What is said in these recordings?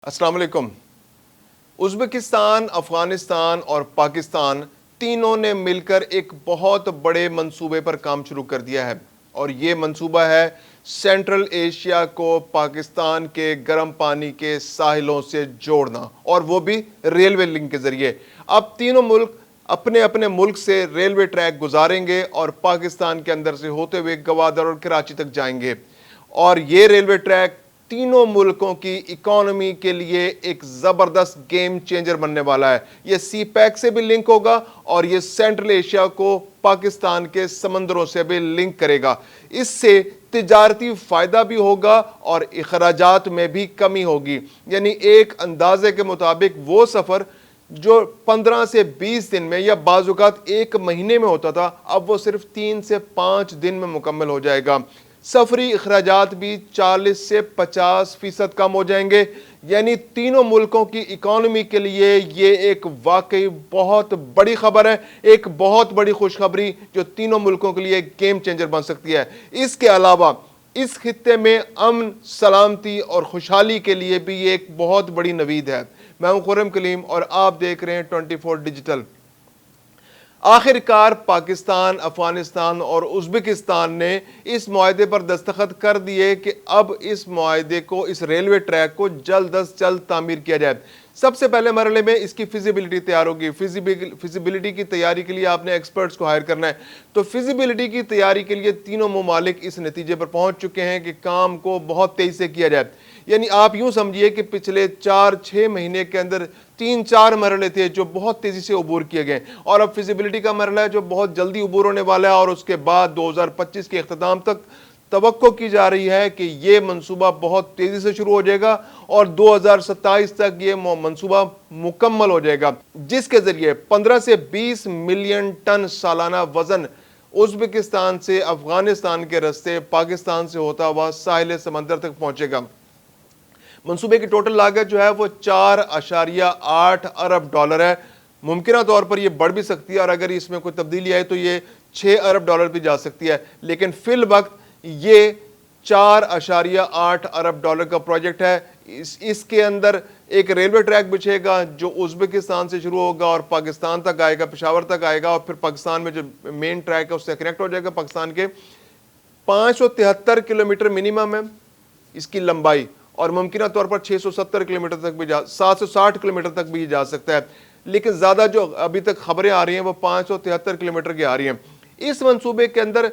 अस्सलाम वालेकुम। उज़्बेकिस्तान, अफ़गानिस्तान और पाकिस्तान तीनों ने मिलकर एक बहुत बड़े मंसूबे पर काम शुरू कर दिया है और ये मंसूबा है सेंट्रल एशिया को पाकिस्तान के गर्म पानी के साहिलों से जोड़ना, और वो भी रेलवे लिंक के ज़रिए। अब तीनों मुल्क अपने अपने मुल्क से रेलवे ट्रैक गुजारेंगे और पाकिस्तान के अंदर से होते हुए गवादर और कराची तक जाएंगे, और ये रेलवे ट्रैक तीनों मुल्कों की इकोनॉमी के लिए एक ज़बरदस्त गेम चेंजर बनने वाला है। ये सी पैक से भी लिंक होगा और ये सेंट्रल एशिया को पाकिस्तान के समंदरों से भी लिंक करेगा। इससे तिजारती फ़ायदा भी होगा और अखराजात में भी कमी होगी। यानी एक अंदाजे के मुताबिक वो सफ़र जो 15 से 20 दिन में या बाज़-औक़ात एक महीने में होता था, अब वो सिर्फ 3 से 5 दिन में मुकम्मल हो जाएगा। सफरी अखराजात भी 40 से 50% कम हो जाएंगे। यानी तीनों मुल्कों की इकोनॉमी के लिए ये एक वाकई बहुत बड़ी खबर है, एक बहुत बड़ी खुशखबरी जो तीनों मुल्कों के लिए गेम चेंजर बन सकती है। इसके अलावा इस खित्ते में अमन, सलामती और खुशहाली के लिए भी ये एक बहुत बड़ी नवीद है। मैं हूं खुर्रम कलीम और आप देख रहे हैं 24 डिजिटल। आखिरकार पाकिस्तान, अफगानिस्तान और उज़्बेकिस्तान ने इस मुआहदे पर दस्तखत कर दिए कि अब इस मुआहदे को, इस रेलवे ट्रैक को जल्द अज जल्द तामीर किया जाए। सबसे पहले मरहले में इसकी फिजिबिलिटी तैयार होगी। फिजिबिलिटी की तैयारी के लिए आपने एक्सपर्ट्स को हायर करना है। तो फिजिबिलिटी की तैयारी के लिए तीनों ममालिक इस नतीजे पर पहुंच चुके हैं कि काम को बहुत तेज़ी से किया जाए। यानी आप यूं समझिए कि पिछले 4-6 महीने के अंदर 3-4 मरहले थे जो बहुत तेज़ी से अबूर किए गए, और अब फिजिबिलिटी का मरहला है जो बहुत जल्दी अबूर होने वाला है, और उसके बाद 2025 के अख्ताम तक तवक्को की जा रही है कि ये मंसूबा बहुत तेज़ी से शुरू हो जाएगा और 2027 तक ये मंसूबा मुकम्मल हो जाएगा, जिसके ज़रिए 15 से 20 मिलियन टन सालाना वज़न उज़्बेकिस्तान से अफ़गानिस्तान के रस्ते पाकिस्तान से होता हुआ साहिल समंदर तक पहुँचेगा। मंसूबे की टोटल लागत जो है वो 4.8 अरब डॉलर है। मुमकिन तौर पर यह बढ़ भी सकती है और अगर इसमें कोई तब्दीली आए तो ये 6 अरब डॉलर भी जा सकती है, लेकिन फिल वक्त ये 4.8 अरब डॉलर का प्रोजेक्ट है। इसके अंदर एक रेलवे ट्रैक बिछेगा जो उज़्बेकिस्तान से शुरू होगा और पाकिस्तान तक आएगा, पेशावर तक आएगा, और फिर पाकिस्तान में जो मेन ट्रैक है उससे कनेक्ट हो जाएगा। पाकिस्तान के 573 किलोमीटर मिनिमम है इसकी लंबाई, और मुमकिन तौर पर 670 किलोमीटर तक भी 760 किलोमीटर तक भी जा सकता है, लेकिन ज़्यादा जो अभी तक खबरें आ रही हैं वो 573 किलोमीटर की आ रही हैं। इस मंसूबे के अंदर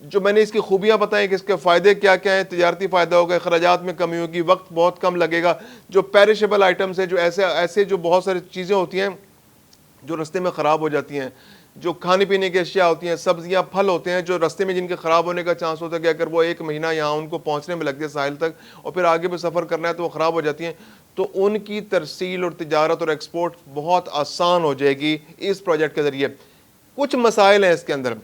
जो मैंने इसकी खूबियां बताई कि इसके फ़ायदे क्या क्या हैं, तिजारती फ़ायदा होगा, अखराजात में कमी होगी, वक्त बहुत कम लगेगा, जो पेरिशेबल आइटम्स है, जो ऐसे जो बहुत सारी चीज़ें होती हैं जो रास्ते में ख़राब हो जाती हैं, जो खाने पीने की अशिया होती हैं, सब्जियां, फल होते हैं जो रास्ते में जिनके ख़राब होने का चांस होता है कि अगर वो एक महीना यहाँ उनको पहुँचने में लग जाए साहिल तक और फिर आगे भी सफ़र करना है तो वो ख़राब हो जाती हैं, तो उनकी तरसील और तिजारत और एक्सपोर्ट बहुत आसान हो जाएगी इस प्रोजेक्ट के ज़रिए। कुछ मसाइल हैं इसके अंदर।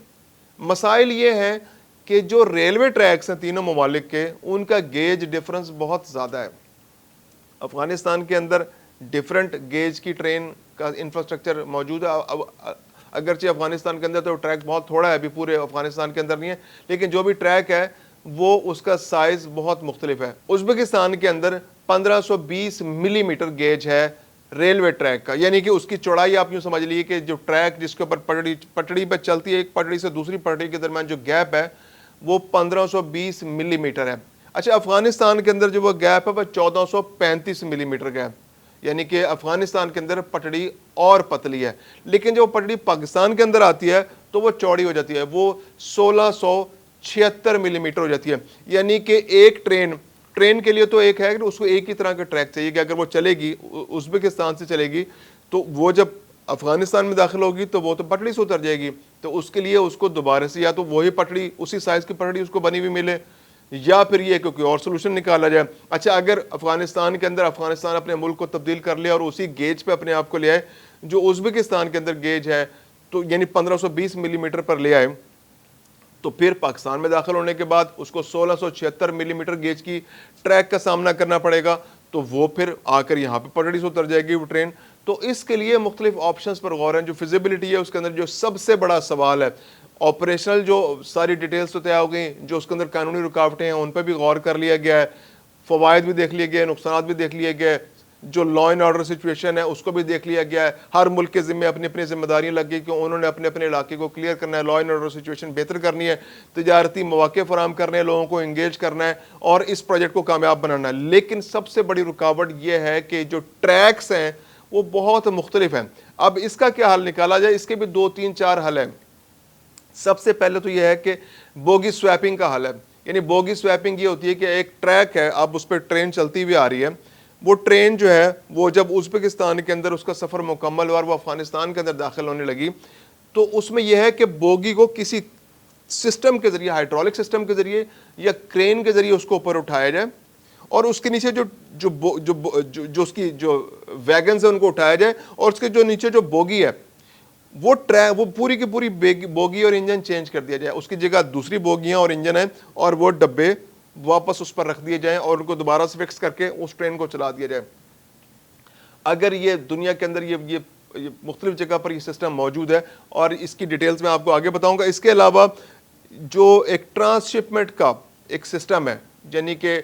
मसाइल ये हैं कि जो रेलवे ट्रैक्स हैं तीनों ममालिक के, उनका गेज डिफरेंस बहुत ज़्यादा है। अफ़गानिस्तान के अंदर डिफरेंट गेज की ट्रेन का इंफ्रास्ट्रक्चर मौजूद है। अगरचे अफ़गानिस्तान के अंदर तो ट्रैक बहुत थोड़ा है, अभी पूरे अफ़गानिस्तान के अंदर नहीं है, लेकिन जो भी ट्रैक है वो उसका साइज़ बहुत मुख्तलिफ है। उज़्बेकिस्तान के अंदर 1520 मिलीमीटर गेज है रेलवे ट्रैक का, यानी कि उसकी चौड़ाई आप यूँ समझ लीजिए कि जो ट्रैक जिसके ऊपर पटड़ी पर चलती है, एक पटड़ी से दूसरी पटड़ी के दरमियान जो गैप है वो 1520 मिलीमीटर है। अच्छा, अफ़गानिस्तान के अंदर जो वो गैप है वो 1435 मिलीमीटर का है, यानी कि अफ़गानिस्तान के अंदर पटड़ी और पतली है, लेकिन जो पटड़ी पाकिस्तान के अंदर आती है तो वो चौड़ी हो जाती है, वो 1676 मिलीमीटर हो जाती है। यानी कि एक ट्रेन के लिए तो एक है कि उसको एक ही तरह का ट्रैक चाहिए कि अगर वो चलेगी उज़्बेकिस्तान से चलेगी तो वो जब अफ़गानिस्तान में दाखिल होगी तो वो तो पटड़ी से उतर जाएगी, तो उसके लिए उसको दोबारा से या तो वही पटड़ी, उसी साइज़ की पटड़ी उसको बनी हुई मिले, या फिर ये कि कोई और सोल्यूशन निकाला जाए। अच्छा, अगर अफ़गानिस्तान के अंदर अफ़गानिस्तान अपने मुल्क को तब्दील कर लिया और उसी गेज पे अपने आप को ले आए जो उज़्बेकिस्तान के अंदर गेज है, तो यानी 1520 मिलीमीटर पर ले आए, तो फिर पाकिस्तान में दाखिल होने के बाद उसको 1676 मिलीमीटर गेज की ट्रैक का सामना करना पड़ेगा, तो वो फिर आकर यहाँ पे पटड़ी से उतर जाएगी वो ट्रेन। तो इसके लिए मुख्तलिफ ऑप्शंस पर गौर है। जो फिजिबिलिटी है उसके अंदर जो सबसे बड़ा सवाल है, ऑपरेशनल जो सारी डिटेल्स तो तय हो गई, जो उसके अंदर कानूनी रुकावटें हैं उन पर भी गौर कर लिया गया है। فوائد بھی دیکھ لیے گئے, نقصانات بھی دیکھ لیے گئے, جو لا اینڈ آرڈر سچویشن ہے اس کو بھی دیکھ لیا گیا ہے. ہر ملک کے ذمے اپنی اپنی ذمہ داریاں لگ گئی کہ انہوں نے اپنے اپنے علاقے کو کلیئر کرنا ہے, لا اینڈ آرڈر سچویشن بہتر کرنی ہے, تجارتی مواقع فراہم کرنے ہیں, لوگوں کو انگیج کرنا ہے اور اس پروجیکٹ کو کامیاب بنانا ہے. لیکن سب سے بڑی رکاوٹ یہ ہے کہ جو ٹریکس ہیں وہ بہت مختلف ہیں. اب اس کا کیا حل نکالا جائے؟ اس کے بھی 2-3-4 حل ہیں. سب سے پہلے تو یہ ہے کہ بوگی سویپنگ کا حل ہے. یعنی بوگی سویپنگ یہ ہوتی ہے کہ ایک ٹریک ہے, اب اس پہ ٹرین چلتی ہوئی آ رہی ہے, وہ ٹرین جو ہے وہ جب ازبکستان کے اندر اس کا سفر مکمل ہوا اور وہ افغانستان کے اندر داخل ہونے لگی, تو اس میں یہ ہے کہ بوگی کو کسی سسٹم کے ذریعے, ہائیڈرولک سسٹم کے ذریعے یا کرین کے ذریعے اس کو اوپر اٹھایا جائے اور اس کے نیچے جو اس کی جو ویگنز ہیں ان کو اٹھایا جائے اور اس کے جو نیچے جو بوگی ہے وہ پوری کی پوری بوگی اور انجن چینج کر دیا جائے, اس کی جگہ دوسری بوگیاں اور انجن ہیں اور وہ ڈبے واپس اس پر رکھ دیے جائیں اور ان کو دوبارہ سے فکس کر کے اس ٹرین کو چلا دیا جائے. اگر یہ دنیا کے اندر یہ مختلف جگہ پر یہ سسٹم موجود ہے اور اس کی ڈیٹیلز میں آپ کو آگے بتاؤں گا. اس کے علاوہ جو ایک ٹرانس شپمنٹ کا ایک سسٹم ہے, یعنی کہ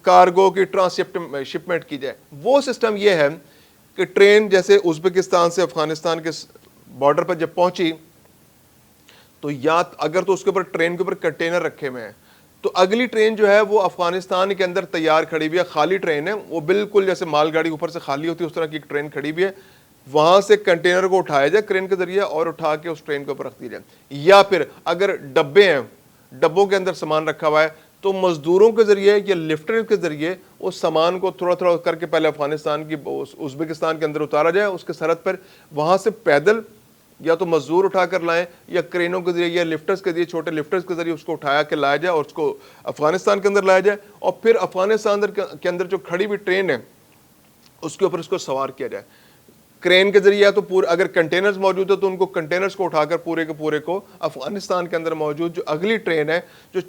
کارگو کی ٹرانس شپمنٹ کی جائے, وہ سسٹم یہ ہے کہ ٹرین جیسے ازبکستان سے افغانستان کے بارڈر پر جب پہنچی تو اگر تو اس کے اوپر ٹرین کے اوپر کنٹینر رکھے ہوئے ہیں تو اگلی ٹرین جو ہے وہ افغانستان کے اندر تیار کھڑی ہوئی ہے, خالی ٹرین ہے, وہ بالکل جیسے مال گاڑی اوپر سے خالی ہوتی ہے اس طرح کی ایک ٹرین کھڑی ہوئی ہے, وہاں سے کنٹینر کو اٹھایا جائے کرین کے ذریعے اور اٹھا کے اس ٹرین کے اوپر رکھ دی جائے. یا پھر اگر ڈبے ہیں, ڈبوں کے اندر سامان رکھا ہوا ہے تو مزدوروں کے ذریعے یا لفٹر کے ذریعے اس سامان کو تھوڑا تھوڑا کر کے پہلے افغانستان کی ازبکستان کے اندر اتارا جائے, اس کے سرحد پر وہاں سے پیدل یا تو مزدور اٹھا کر لائیں یا کرینوں کے ذریعے یا لفٹرز کے ذریعے, چھوٹے لفٹرز کے ذریعے اس کو اٹھایا کے لایا جائے اور اس کو افغانستان کے اندر لایا جائے اور پھر افغانستان کے اندر جو کھڑی ہوئی ٹرین ہے اس کے اوپر اس کو سوار کیا جائے کرین کے ذریعے. تو اگر کنٹینرز موجود ہے تو ان کو کنٹینرز کو اٹھا کر پورے کے پورے کو افغانستان کے اندر موجود جو اگلی ٹرین ہے جو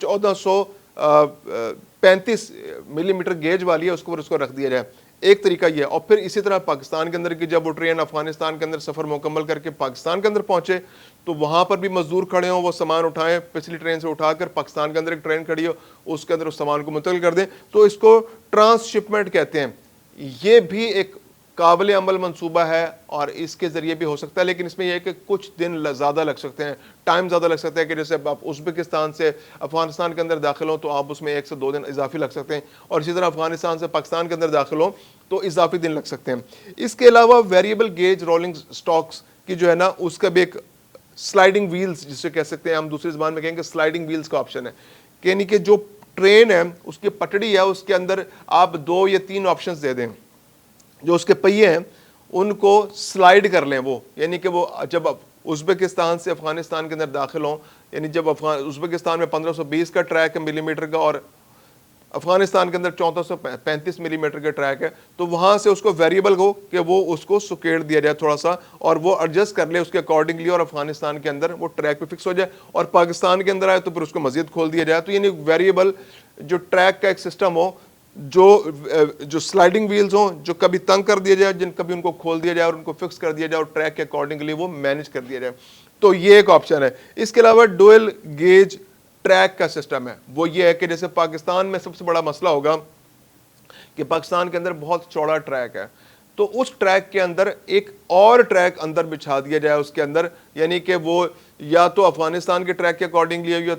1435 ملی میٹر گیج والی ہے اس کو رکھ دیا جائے. ایک طریقہ یہ ہے. اور پھر اسی طرح پاکستان کے اندر کی جب وہ ٹرین افغانستان کے اندر سفر مکمل کر کے پاکستان کے اندر پہنچے تو وہاں پر بھی مزدور کھڑے ہوں, وہ سامان اٹھائیں, پچھلی ٹرین سے اٹھا کر پاکستان کے اندر ایک ٹرین کھڑی ہو اس کے اندر اس سامان کو منتقل کر دیں, تو اس کو ٹرانس شپمنٹ کہتے ہیں. یہ بھی ایک قابل عمل منصوبہ ہے اور اس کے ذریعے بھی ہو سکتا ہے, لیکن اس میں یہ ہے کہ کچھ دن زیادہ لگ سکتے ہیں, ٹائم زیادہ لگ سکتا ہے. کہ جیسے آپ ازبکستان سے افغانستان کے اندر داخل ہوں تو آپ اس میں 1 سے 2 دن اضافی لگ سکتے ہیں, اور اسی طرح افغانستان سے پاکستان کے اندر داخل ہوں تو اضافی دن لگ سکتے ہیں. اس کے علاوہ ویریبل گیج رولنگ سٹاکس کی جو ہے نا اس کا بھی ایک سلائیڈنگ ویلز جسے کہہ سکتے ہیں, ہم دوسری زبان میں کہیں گے سلائیڈنگ ویلز کا آپشن ہے. یعنی کہ جو ٹرین ہے اس کی پٹڑی ہے اس کے اندر آپ 2 یا 3 آپشنز دے دیں, جو اس کے پہیے ہیں ان کو سلائیڈ کر لیں. وہ یعنی کہ وہ جب ازبکستان سے افغانستان کے اندر داخل ہوں, یعنی جب ازبکستان میں 1520 کا ٹریک ہے ملی میٹر کا اور افغانستان کے اندر 1435 ملی میٹر کا ٹریک ہے, تو وہاں سے اس کو ویریبل ہو کہ وہ اس کو سکیڑ دیا جائے تھوڑا سا اور وہ ایڈجسٹ کر لے اس کے اکارڈنگلی اور افغانستان کے اندر وہ ٹریک پہ فکس ہو جائے, اور پاکستان کے اندر آئے تو پھر اس کو مزید کھول دیا جائے. تو یعنی ویریبل جو ٹریک کا ایک سسٹم ہو, جو سلائیڈنگ ویلز ہوں جو کبھی تنگ کر دیا جائے, کبھی ان کو کھول دیا جائے اور ان کو فکس کر دیا جائے اور ٹریک کے اکارڈنگلی وہ مینیج کر دیا جائے. تو یہ ایک آپشن ہے. اس کے علاوہ ڈوئل گیج ٹریک کا سسٹم ہے. وہ یہ ہے کہ جیسے پاکستان میں سب سے بڑا مسئلہ ہوگا کہ پاکستان کے اندر بہت چوڑا ٹریک ہے, تو اس ٹریک کے اندر ایک اور ٹریک اندر بچھا دیا جائے اس کے اندر, یعنی کہ وہ یا تو افغانستان کے ٹریک کے اکارڈنگلی یا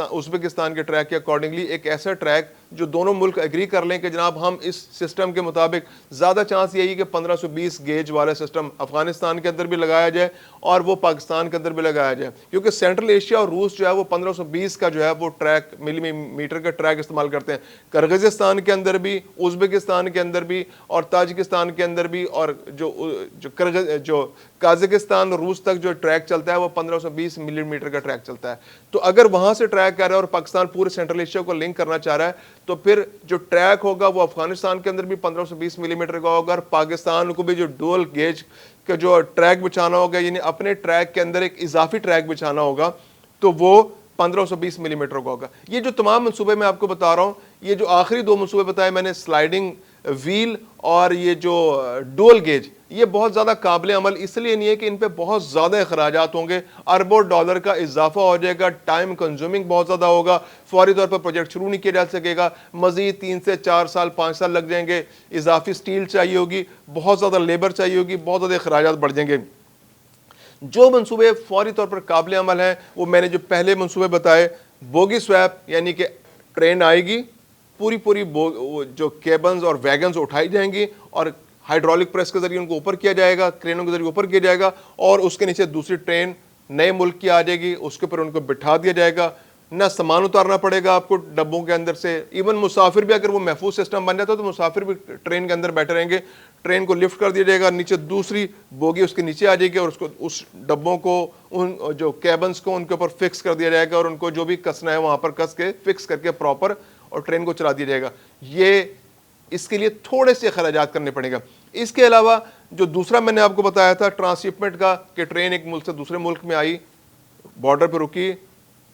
ازبکستان کے ٹریک کے اکارڈنگلی ایک ایسا ٹریک جو دونوں ملک ایگری کر لیں کہ جناب ہم اس سسٹم کے مطابق, زیادہ چانس یہی کہ 1520 گیج والا سسٹم افغانستان کے اندر بھی لگایا جائے اور وہ پاکستان کے اندر بھی لگایا جائے, کیونکہ سینٹرل ایشیا اور روس جو ہے وہ 1520 کا جو ہے وہ ٹریک ملی میٹر کا ٹریک استعمال کرتے ہیں. کرغزستان کے اندر بھی, ازبکستان کے اندر بھی اور تاجکستان کے اندر بھی, اور جو قازقستان اور روس تک جو ٹریک چلتا ہے وہ 1520 ملی میٹر کا ٹریک چلتا ہے. تو اگر وہاں سے ٹریک کر رہا ہے اور پاکستان پورے سینٹرل ایشیا کو لنک کرنا چاہ رہا ہے تو پھر جو ٹریک ہوگا وہ افغانستان کے اندر بھی 1520 ملی میٹر کا ہوگا, اور پاکستان کو بھی جو ڈوئل گیج کا جو ٹریک بچھانا ہوگا, یعنی اپنے ٹریک کے اندر ایک اضافی ٹریک بچھانا ہوگا, تو وہ 1520 ملی میٹر کا ہوگا. یہ جو تمام منصوبے میں آپ کو بتا رہا ہوں, یہ جو آخری 2 منصوبے بتائے میں نے, سلائیڈنگ व्हील और ये जो डुअल गेज, ये बहुत ज़्यादा काबिल अमल इसलिए नहीं है कि इन पे बहुत ज़्यादा अखराजात होंगे, अरबों डॉलर का इजाफा हो जाएगा, टाइम कंज्यूमिंग बहुत ज़्यादा होगा, फौरी तौर पर प्रोजेक्ट शुरू नहीं किया जा सकेगा, मज़ीद 3 से 4 साल 5 साल लग जाएंगे, इजाफी स्टील चाहिए होगी, बहुत ज़्यादा लेबर चाहिए होगी, बहुत ज़्यादा अखराजात बढ़ जाएंगे। जो मंसूबे फौरी तौर पर काबिल अमल हैं वो मैंने जो पहले मंसूबे बताए, बोगी स्वैप यानी कि ट्रेन आएगी, पूरी पूरी जो केबन्स और वैगन्स उठाई जाएंगी और हाइड्रोलिक प्रेस के जरिए उनको ऊपर किया जाएगा, क्रेनों के जरिए ऊपर किया जाएगा और उसके नीचे दूसरी ट्रेन नए मुल्क की आ जाएगी, उसके ऊपर उनको बिठा दिया जाएगा, ना सामान उतारना पड़ेगा आपको डब्बों के अंदर से। इवन मुसाफिर भी अगर वो महफूज सिस्टम बन जाता है तो मुसाफिर भी ट्रेन के अंदर बैठे रहेंगे, ट्रेन को लिफ्ट कर दिया जाएगा, नीचे दूसरी बोगी उसके नीचे आ जाएगी और उसको उस डब्बों को उन जो कैबन्स को उनके ऊपर फिक्स कर दिया जाएगा और उनको जो भी कसना है वहाँ पर कस के फिक्स करके प्रॉपर और ट्रेन को चला दिया जाएगा। ये इसके लिए थोड़े से खर्चात करने पड़ेगा। इसके अलावा जो दूसरा मैंने आपको बताया था ट्रांसशिपमेंट का, कि ट्रेन एक मुल्क से दूसरे मुल्क में आई, बॉर्डर पर रुकी,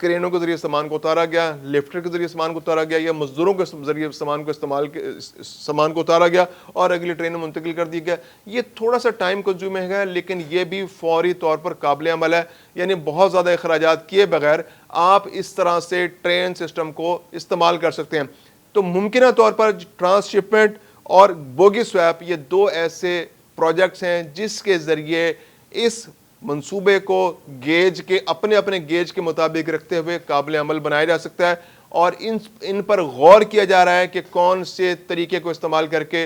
क्रेनों के जरिए सामान को उतारा गया, लिफ्टर के जरिए सामान को उतारा गया या मजदूरों के जरिए सामान को उतारा गया और अगली ट्रेन में मुंतकिल कर दिया गया। ये थोड़ा सा टाइम कंज्यूमिंग है लेकिन ये भी फौरी तौर पर काबिल अमल है, यानी बहुत ज़्यादा अखराजात किए बगैर आप इस तरह से ट्रेन सिस्टम को इस्तेमाल कर सकते हैं। तो मुमकिन तौर पर ट्रांसशिपमेंट और बोगी स्वैप ये दो ऐसे प्रोजेक्ट्स हैं जिसके ज़रिए इस मंसूबे को गेज के अपने अपने गेज के मुताबिक रखते हुए काबिल अमल बनाया जा सकता है और इन पर गौर किया जा रहा है कि कौन से तरीके को इस्तेमाल करके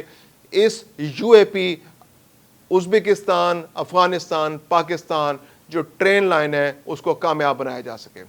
इस यूएपी, उज़्बेकिस्तान, अफ़गानिस्तान, पाकिस्तान जो ट्रेन लाइन है उसको कामयाब बनाया जा सके।